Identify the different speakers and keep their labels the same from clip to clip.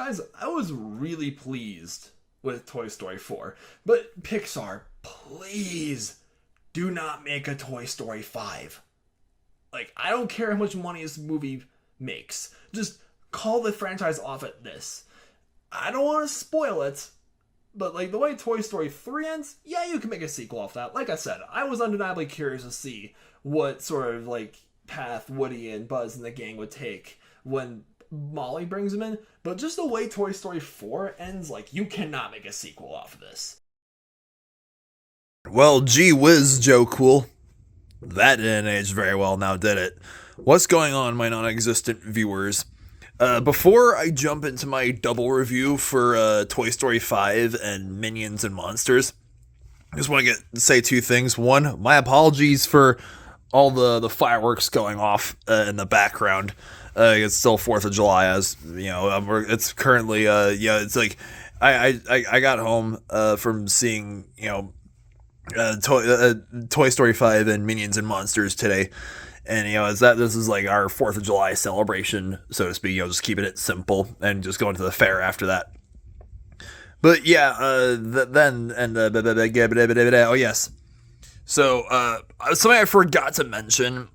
Speaker 1: franchise, I was really pleased with Toy Story 4. But Pixar, please do not make a Toy Story 5. Like, I don't care how much money this movie makes. Just call the franchise off at this. I don't want to spoil it, but like the way Toy Story 3 ends, yeah, you can make a sequel off that. Like I said, I was undeniably curious to see what sort of like path Woody and Buzz and the gang would take when Molly brings them in. But just the way Toy Story 4 ends, like, you cannot make a sequel off of this.
Speaker 2: Well, gee whiz, Joe Cool. That didn't age very well now, did it? What's going on, my non-existent viewers? Before I jump into my double review for Toy Story 5 and Minions and Monsters, I just want to say two things. One, my apologies for all the fireworks going off in the background. It's still 4th of July, as you know. It's currently it's like I got home from seeing Toy Story 5 and Minions and Monsters today, and this is like our 4th of July celebration, so to speak. Just keeping it simple and just going to the fair after that. But yeah, oh yes. So something I forgot to mention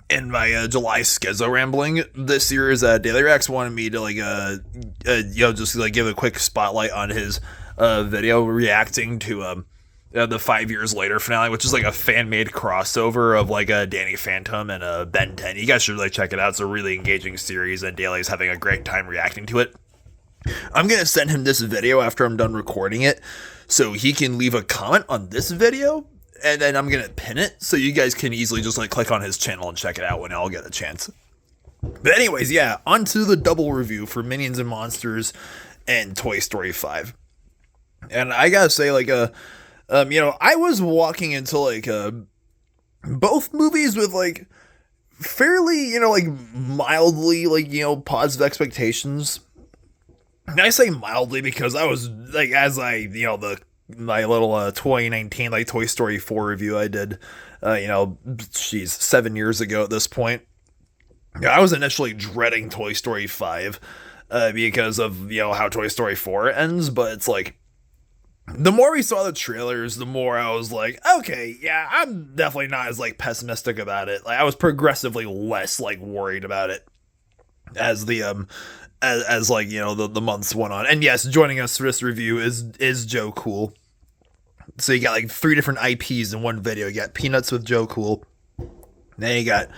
Speaker 2: in my July schizo rambling this year is Daily Rex wanted me to just give a quick spotlight on his video reacting to the 5 Years Later finale, which is like a fan-made crossover of like Danny Phantom and Ben 10. You guys should really check it out. It's a really engaging series, and Daly's having a great time reacting to it. I'm gonna send him this video after I'm done recording it, so he can leave a comment on this video, and then I'm gonna pin it so you guys can easily just like click on his channel and check it out when y'all get a chance. But anyways, yeah, on to the double review for Minions and Monsters and Toy Story 5. And I gotta say, like, I was walking into like both movies with like fairly, like mildly like positive expectations. And I say mildly because I was like, as I my little 2019 like Toy Story 4 review I did, 7 years ago at this point. I was initially dreading Toy Story 5 because of how Toy Story 4 ends, but it's like, the more we saw the trailers, the more I was like, okay, yeah, I'm definitely not as like pessimistic about it. Like, I was progressively less like worried about it as the the months went on. And yes, joining us for this review is Joe Cool. So you got like 3 different IPs in one video. You got Peanuts with Joe Cool. Then you got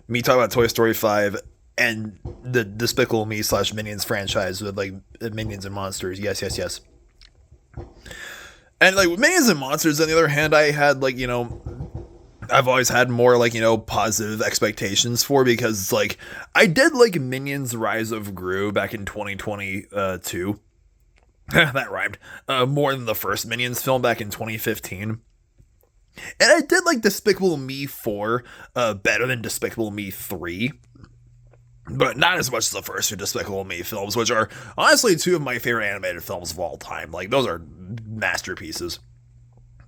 Speaker 2: me talking about Toy Story 5 and the Despicable Me / Minions franchise with like Minions and Monsters. Yes. And like with Minions and Monsters, on the other hand, I had like, I've always had more like, positive expectations for, because like I did like Minions Rise of Gru back in 2022. That rhymed. More than the first Minions film back in 2015. And I did like Despicable Me 4 better than Despicable Me 3. But not as much as the first 2 Despicable Me films, which are honestly 2 of my favorite animated films of all time. Like, those are masterpieces.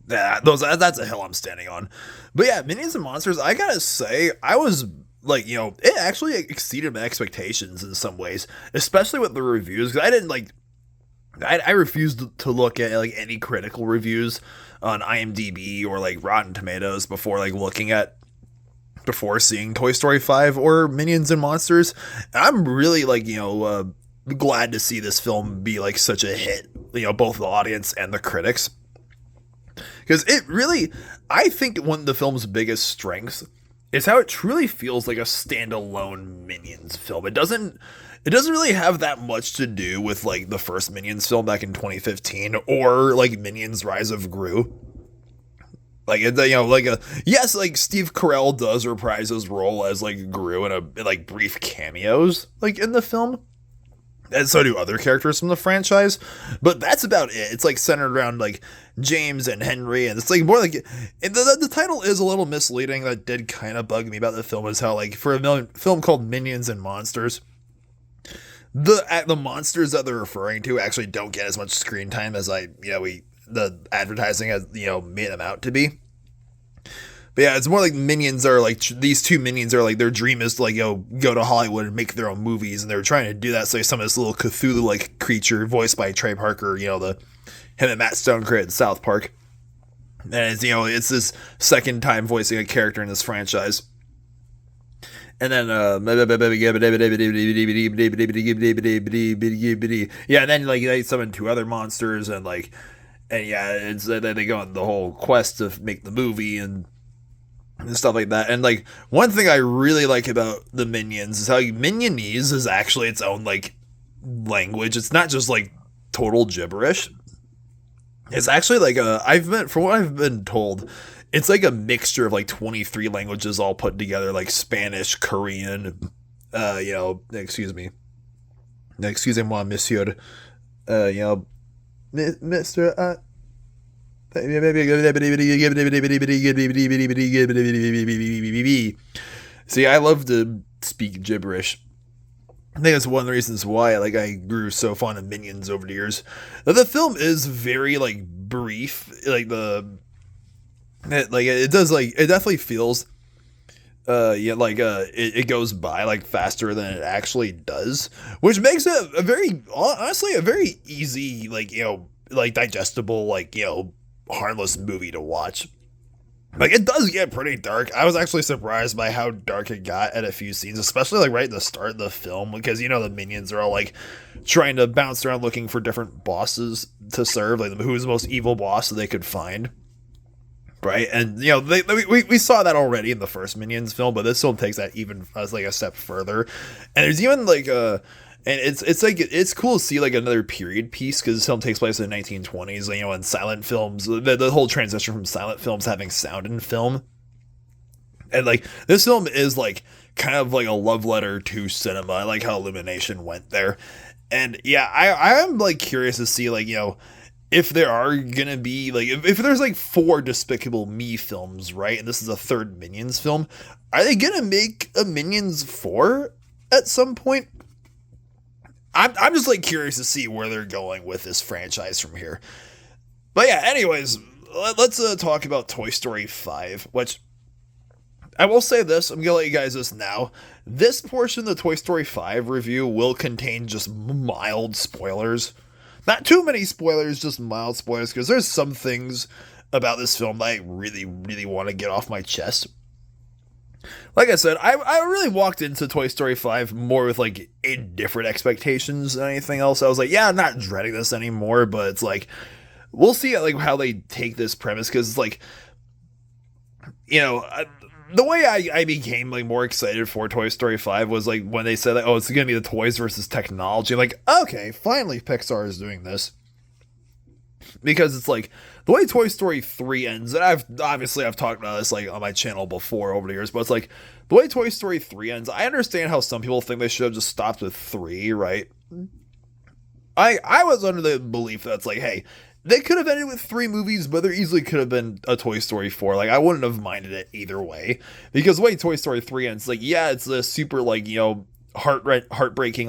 Speaker 2: Yeah, that's a hill I'm standing on. But yeah, Minions and Monsters, I gotta say, I was like, it actually exceeded my expectations in some ways, especially with the reviews, because I didn't like, I refused to look at like any critical reviews on IMDb or like Rotten Tomatoes before seeing Toy Story 5 or Minions and Monsters. I'm really like, glad to see this film be like such a hit, both the audience and the critics. Because it really, I think one of the film's biggest strengths is how it truly feels like a standalone Minions film. It doesn't really have that much to do with like the first Minions film back in 2015 or like Minions Rise of Gru. Like, yes, like Steve Carell does reprise his role as like Gru in like brief cameos like in the film, and so do other characters from the franchise, but that's about it. It's like centered around like James and Henry, and it's like more like the title is a little misleading. That did kind of bug me about the film, is how like for a film called Minions and Monsters, the monsters that they're referring to actually don't get as much screen time as the advertising has made them out to be. But yeah, it's more like Minions are like these two Minions are like their dream is to like go to Hollywood and make their own movies, and they're trying to do that. So they summon this little Cthulhu like creature voiced by Trey Parker, the him and Matt Stone created South Park, and it's it's this second time voicing a character in this franchise. And then yeah, and then like they summon two other monsters, and yeah, it's they go on the whole quest to make the movie and stuff like that. And like one thing I really like about the Minions is how Minionese is actually its own like language. It's not just like total gibberish. It's actually like from what I've been told, it's like a mixture of like 23 languages all put together, like Spanish, Korean, excusez-moi, monsieur, Mr. See, I love to speak gibberish. I think that's one of the reasons why I grew so fond of Minions over the years. The film is very like brief, it definitely feels it goes by like faster than it actually does, which makes it a very easy digestible harmless movie to watch. Like, it does get pretty dark. I was actually surprised by how dark it got at a few scenes, especially like right at the start of the film, because the Minions are all like trying to bounce around looking for different bosses to serve, like who's the most evil boss that they could find. Right, and we saw that already in the first Minions film, but this film takes that even as like a step further. And there's even and it's cool to see like another period piece, because this film takes place in the 1920s. In silent films, the whole transition from silent films having sound in film, and like this film is like kind of like a love letter to cinema. I like how Illumination went there, and yeah, I am like curious to see if there are gonna be if there's 4 Despicable Me films, right, and this is a third Minions film, are they gonna make a Minions 4 at some point? I'm just curious to see where they're going with this franchise from here. But yeah, anyways, let's talk about Toy Story 5, which I will say this, I'm gonna let you guys this now. This portion of the Toy Story 5 review will contain just mild spoilers. Not too many spoilers, just mild spoilers, because there's some things about this film that I really, really want to get off my chest. Like I said, I really walked into Toy Story 5 more with indifferent expectations than anything else. I was like, yeah, I'm not dreading this anymore, but it's we'll see how they take this premise, because it's the way I became more excited for Toy Story 5 was when they said that, oh, it's gonna be the toys versus technology. Okay, finally Pixar is doing this. Because it's the way Toy Story 3 ends, and I've talked about this on my channel before over the years, but it's the way Toy Story 3 ends, I understand how some people think they should have just stopped with 3, right? I was under the belief that's hey, they could have ended with 3 movies, but there easily could have been a Toy Story 4. I wouldn't have minded it either way, because the way Toy Story 3 ends, yeah, it's a super heartbreaking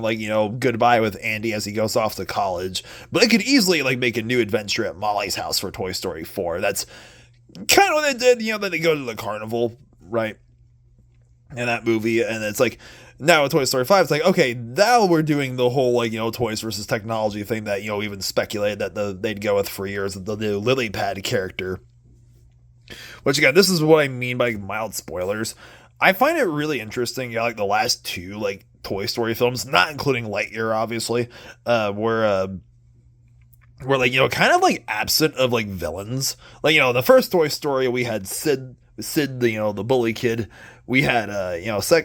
Speaker 2: goodbye with Andy as he goes off to college, but they could easily make a new adventure at Molly's house for Toy Story 4. That's kind of what they did. Then they go to the carnival, right, in that movie, and it's now with Toy Story 5, it's okay, now we're doing the whole toys versus technology thing that even speculated that they'd go with for years, the new Lily Pad character. Which again, this is what I mean by mild spoilers. I find it really interesting, the last 2 Toy Story films, not including Lightyear, obviously, were kind of absent of villains. The first Toy Story, we had Sid, the bully kid. We had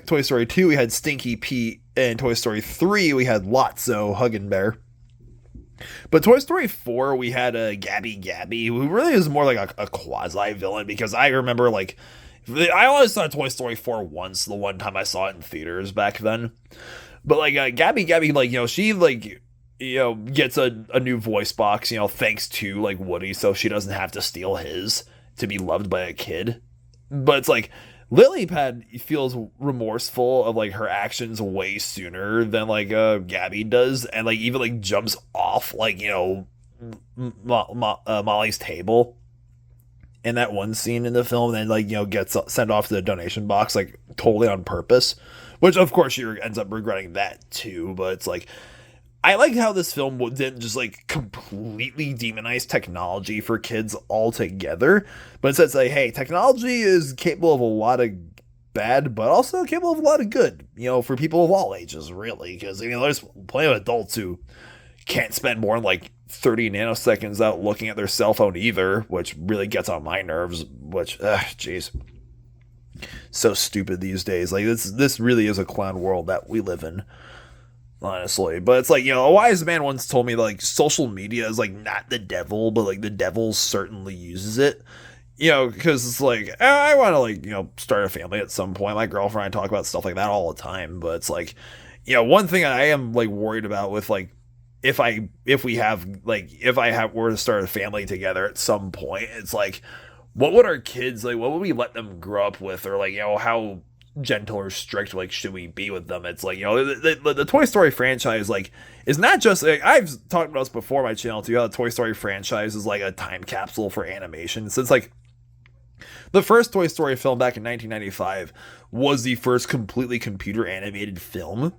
Speaker 2: Toy Story 2, we had Stinky Pete, and Toy Story 3, we had Lotso, Huggin' Bear. But Toy Story 4, we had Gabby Gabby, who really is more a quasi-villain, because I remember I only saw Toy Story 4 once, the one time I saw it in theaters back then. But Gabby Gabby, she gets a new voice box, thanks to Woody, so she doesn't have to steal his to be loved by a kid. But it's Lily Pad feels remorseful of her actions way sooner than Gabby does, and even jumps off Molly's table in that one scene in the film, and like gets sent off to the donation box like totally on purpose, which of course she ends up regretting that too. But it's like, I like how this film didn't just like completely demonize technology for kids altogether, but it says like, hey, technology is capable of a lot of bad, but also capable of a lot of good, for people of all ages, really. Because there's plenty of adults who can't spend more than like 30 nanoseconds out looking at their cell phone either, which really gets on my nerves. Which, jeez, so stupid these days. Like this really is a clown world that we live in, honestly. But it's like, a wise man once told me, like, social media is like not the devil, but like the devil certainly uses it. Because it's like, I want to like, start a family at some point. My girlfriend and I talk about stuff like that all the time. But it's like, one thing I am like worried about with like, if I were to start a family together at some point, it's like, what would our kids, like, what would we let them grow up with? Or like, how gentle or strict, like, should we be with them? It's like, the Toy Story franchise, like, is not just, like, I've talked about this before on my channel too, how the Toy Story franchise is like a time capsule for animation. Since like, the first Toy Story film back in 1995 was the first completely computer animated film.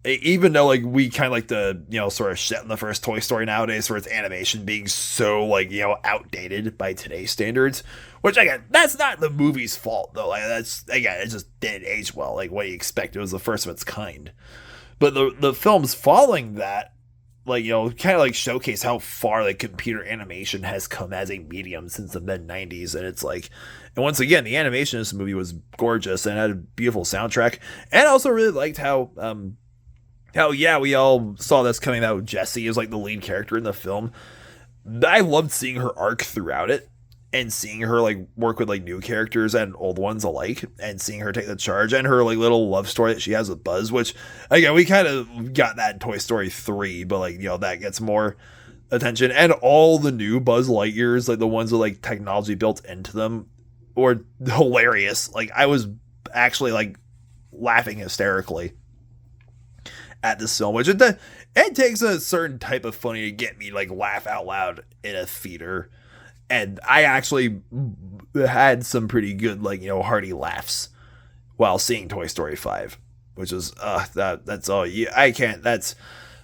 Speaker 2: Even though like we kind of like the sort of shit in the first Toy Story nowadays for its animation being so like outdated by today's standards, which again, that's not the movie's fault though. Like that's, again, it just didn't age well. Like what do you expect? It was the first of its kind. But the films following that, like, kind of like showcase how far like computer animation has come as a medium since the mid 90s. And it's like, and once again, the animation in this movie was gorgeous and had a beautiful soundtrack. And I also really liked how we all saw this coming out. Jessie is like the lead character in the film. I loved seeing her arc throughout it, and seeing her like work with like new characters and old ones alike, and seeing her take the charge, and her like little love story that she has with Buzz, which again, we kind of got that in Toy Story 3, but like, that gets more attention. And all the new Buzz Lightyears, like the ones with like technology built into them, were hilarious. Like I was actually like laughing hysterically at this film, which it takes a certain type of funny to get me like laugh out loud in a theater. And I actually had some pretty good, like, hearty laughs while seeing Toy Story 5, which is, that's all. I can't, that's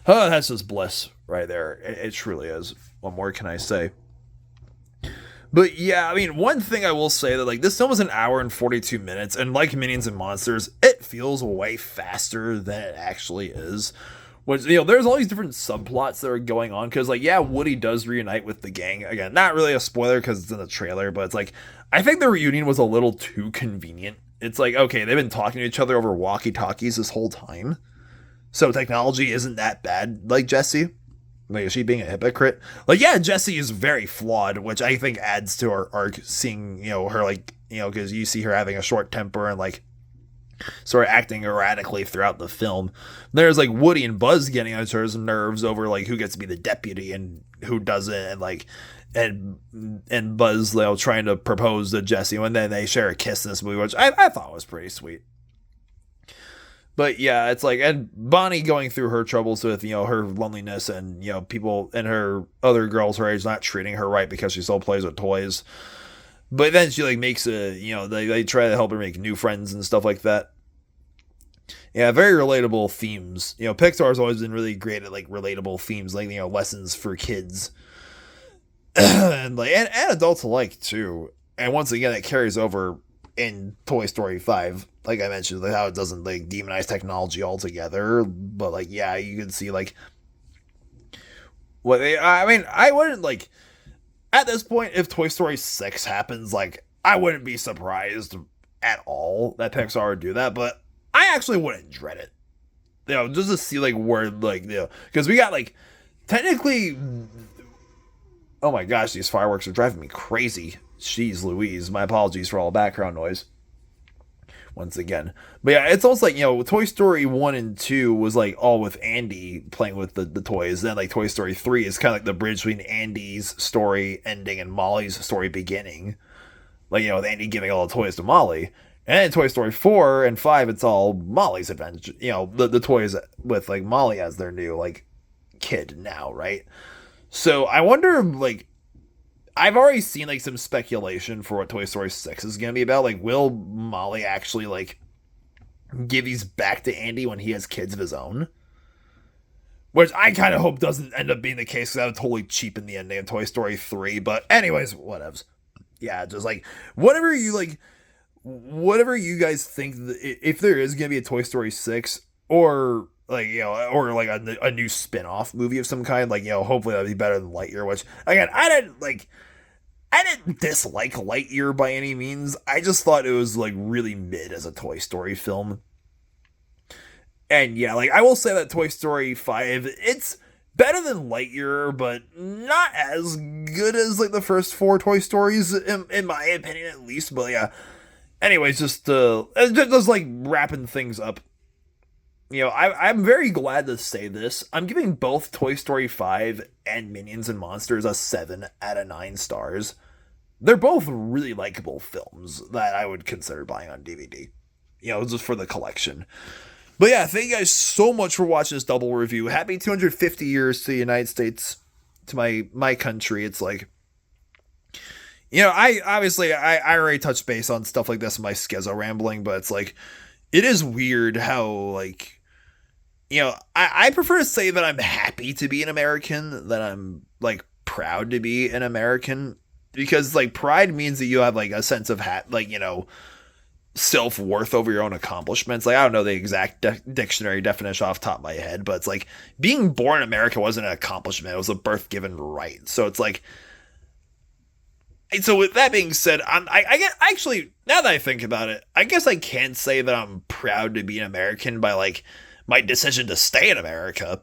Speaker 2: just bliss right there. It truly is. What more can I say? But yeah, I mean, one thing I will say that like this film is an hour and 42 minutes, and like Minions and Monsters, it feels way faster than it actually is. Which, there's all these different subplots that are going on, because like, yeah, Woody does reunite with the gang again. Not really a spoiler because it's in the trailer, but it's like, I think the reunion was a little too convenient. It's like, okay, they've been talking to each other over walkie-talkies this whole time, so technology isn't that bad. Like Jessie. Like, is she being a hypocrite? Like, yeah, Jessie is very flawed, which I think adds to her arc, seeing, her, like, because you see her having a short temper and, like, sort of acting erratically throughout the film. There's, like, Woody and Buzz getting on each other's nerves over, like, who gets to be the deputy and who doesn't, and, like, and Buzz, trying to propose to Jessie, and then they share a kiss in this movie, which I thought was pretty sweet. But yeah, it's like, and Bonnie going through her troubles with, her loneliness and, people and her other girls her age not treating her right because she still plays with toys. But then she like makes they try to help her make new friends and stuff like that. Yeah, very relatable themes. Pixar's always been really great at like relatable themes, like, lessons for kids. and adults alike too. And once again, it carries over in Toy Story 5, like I mentioned, like how it doesn't like demonize technology altogether, but like, yeah, you can see like I wouldn't like, at this point, if Toy Story 6 happens, like I wouldn't be surprised at all that Pixar would do that, but I actually wouldn't dread it, just to see like where like, because we got like technically, oh my gosh, these fireworks are driving me crazy. Jeez Louise, my apologies for all background noise once again. But yeah, it's almost like, Toy Story 1 and 2 was like all with Andy playing with the toys. Then like Toy Story 3 is kind of like the bridge between Andy's story ending and Molly's story beginning. Like, with Andy giving all the toys to Molly. And then Toy Story 4 and 5, it's all Molly's adventure. The toys with like Molly as their new like kid now, right? So I wonder, like, I've already seen like some speculation for what Toy Story 6 is gonna be about. Like, will Molly actually like give these back to Andy when he has kids of his own? Which I kind of hope doesn't end up being the case, because that would totally cheapen the ending of Toy Story 3. But anyways, whatevs. Yeah, just like whatever you guys think, if there is gonna be a Toy Story 6, or like, you know, or like a new spin-off movie of some kind, like, you know, hopefully that'd be better than Lightyear. Which again, I didn't dislike Lightyear by any means. I just thought it was like really mid as a Toy Story film. And yeah, like, I will say that Toy Story 5, it's better than Lightyear, but not as good as like the first 4 Toy Stories, in my opinion at least. But yeah, anyways, just like wrapping things up. You know, I'm very glad to say this. I'm giving both Toy Story 5 and Minions and Monsters a 7 out of 9 stars. They're both really likable films that I would consider buying on DVD. You know, just for the collection. But yeah, thank you guys so much for watching this double review. Happy 250 years to the United States, to my country. It's like, you know, I already touched base on stuff like this in my Schizo rambling, but it's like, it is weird how, like, you know, I prefer to say that I'm happy to be an American than I'm like proud to be an American, because like pride means that you have like a sense of like, you know, self-worth over your own accomplishments. Like, I don't know the exact dictionary definition off the top of my head, but it's like being born in America wasn't an accomplishment, it was a birth given right. So it's like, and so with that being said, I get, actually, now that I think about it, I guess I can say that I'm proud to be an American by like my decision to stay in America.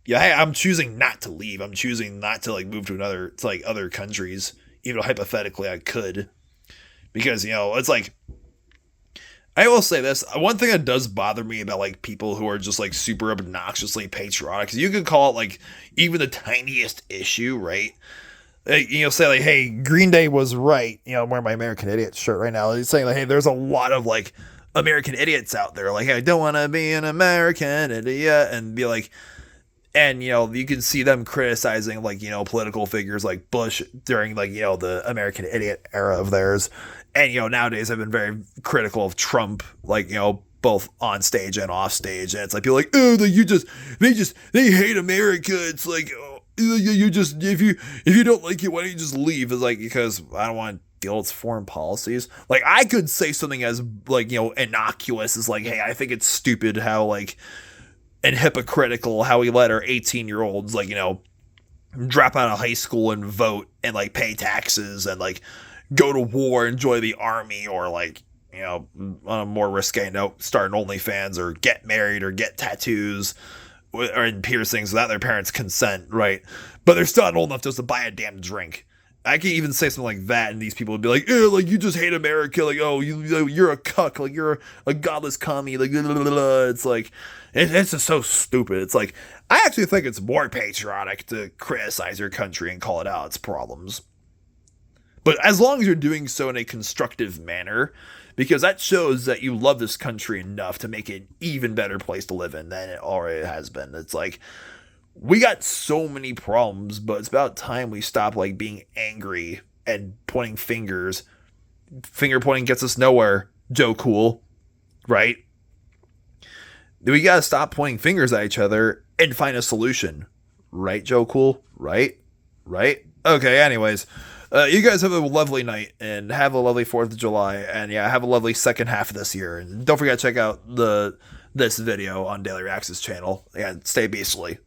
Speaker 2: Yeah, hey, I'm choosing not to leave. I'm choosing not to like move to like other countries, even though hypothetically I could, because, you know, it's like, I will say this, one thing that does bother me about like people who are just like super obnoxiously patriotic, because you could call it like even the tiniest issue, right? You know, say like, hey, Green Day was right. You know, I'm wearing my American Idiot shirt right now. He's saying like, hey, there's a lot of like American idiots out there. Like, hey, I don't want to be an American idiot, and be like, and, you know, you can see them criticizing like, you know, political figures like Bush during like, you know, the American Idiot era of theirs. And, you know, nowadays I've been very critical of Trump, like, you know, both on stage and off stage. And it's like, people like, oh, they hate America. It's like, oh, you just, if you don't like it, why don't you just leave? It's like, because I don't want to deal with foreign policies. Like, I could say something as like, you know, innocuous as like, hey, I think it's stupid how like, and hypocritical how we let our 18-year-olds like, you know, drop out of high school and vote and like pay taxes and like go to war and join the army, or like, you know, on a more risque note, start an OnlyFans or get married or get tattoos or in piercings without their parents' consent, right? But they're still not old enough just to buy a damn drink. I can even say something like that, and these people would be like, like, you just hate America, like, oh, you're a cuck, like, you're a godless commie, like, blah, blah, blah. It's like, it's just so stupid. It's like, I actually think it's more patriotic to criticize your country and call it out its problems. But as long as you're doing so in a constructive manner, because that shows that you love this country enough to make it an even better place to live in than it already has been. It's like, we got so many problems, but it's about time we stop like being angry and pointing fingers. Finger pointing gets us nowhere, Joe Cool, right? We gotta stop pointing fingers at each other and find a solution, right, Joe Cool? Right? Okay, anyways, you guys have a lovely night and have a lovely 4th of July, and yeah, have a lovely second half of this year. And don't forget to check out this video on Daily Reacts' channel, and stay beastly.